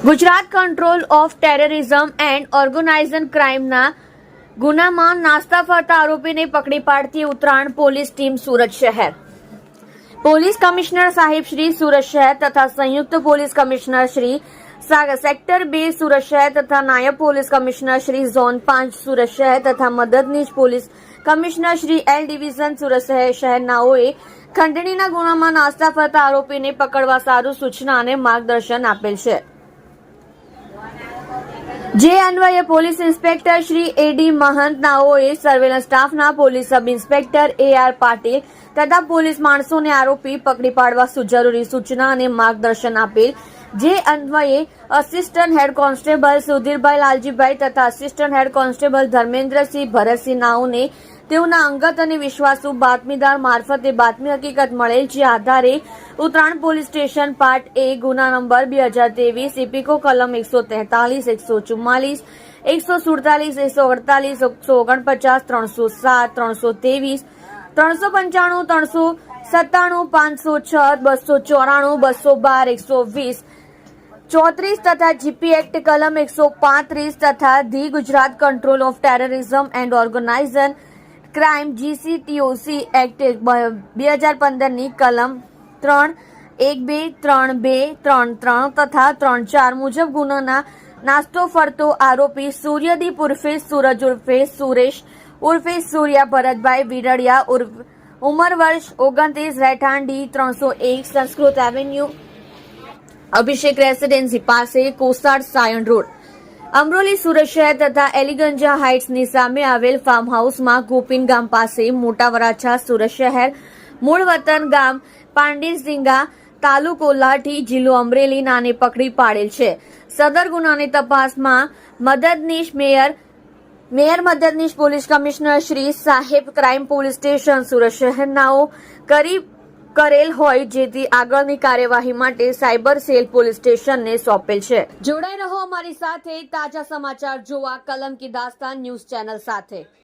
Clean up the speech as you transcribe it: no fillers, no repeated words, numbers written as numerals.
Gujarat control of terrorism and organized ક્રાઇમના ગુનામાં નાસ્તા ફરતા આરોપીને પકડી પાડતી ઉત્તરાયણ પોલીસ ટીમ સુરત શહેર. પોલીસ કમિશનર સાહેબ શ્રી સુરત શહેર તથા સંયુક્ત police commissioner Shri sector 2 Surat શહેર તથા નાયબ police commissioner Shri zone 5 Surat શહેર તથા મદદનીશ police commissioner Shri L division Surat શહેરનાઓએ ખંડણીના ગુનામાં નાસ્તા ફરતા આરોપીને પકડવા સારું સૂચના અને માર્ગદર્શન આપેલ છે. જે અન્વયે પોલીસ ઇન્સ્પેક્ટર શ્રી એડી મહંત નાઓએ સર્વેલન્સ સ્ટાફના police sub inspector AR Patil તથા પોલીસ માણસોને આરોપી પકડી પાડવા જરૂરી સૂચના અને માર્ગદર્શન આપેલ. જે અન્વયે assistant head constable Sudhirbhai Laljibhai તથા assistant head constable Dharmendrasinh Bharatsinh નાઓને તેઓના અંગત અને વિશ્વાસુ બાતમીદાર મારફતે બાતમી હકીકત મળેલ, જે આધારે Uttarayan police station part A ગુના નંબર 2023 ઇપિકો કલમ 143, 144, 147, 148, 149, 307, 323, 395, 397, 506, 294, 212, 120, 34 તથા GP એક્ટ કલમ 135 તથા the Gujarat control of terrorism and organised crime GCTOC act 2015 ની કલમ 3, 1, 2, 3, 2, 3, 3 તથા 3, 4 મુજબ ગુનાના નાસ્તો ફરતો આરોપી સૂર્યદીપ ઉર્ફે સૂરજ ઉર્ફે સુરેશ ઉર્ફે સૂર્યા ભરતભાઈ વિરડિયા ઉંમર વર્ષ 29, રહેઠાણ D301 સંસ્કૃત એવન્યુ અભિષેક રેસિડેન્સી પાસે, કોસાડ સાયણ રોડ, અમરોલી સુરત શહેર તથા એલિગંજા હાઇટ્સની સામે આવેલ ફાર્મ હાઉસમાં ગોપીન ગામ પાસે મોટા વરાછા સુરત શહેર, મૂળ વતન ગામ પાંડીસિંગા, તાલુકો લાઠી, જિલ્લો અમરેલી નાને પકડી પાડેલ છે. સદર ગુનાની તપાસમાં મેયર મદદનીશ પોલીસ કમિશનર શ્રી સાહેબ ક્રાઇમ પોલીસ સ્ટેશન સુરત શહેરનાઓ કરેલ હોય, જેથી આગળની કાર્યવાહી માટે સાયબર સેલ પોલીસ સ્ટેશનને સોંપેલ છે. જોડાઈ રહો અમારી સાથે તાજા સમાચાર જોવા કલમ કી દાસ્તાન ન્યૂઝ ચેનલ સાથે.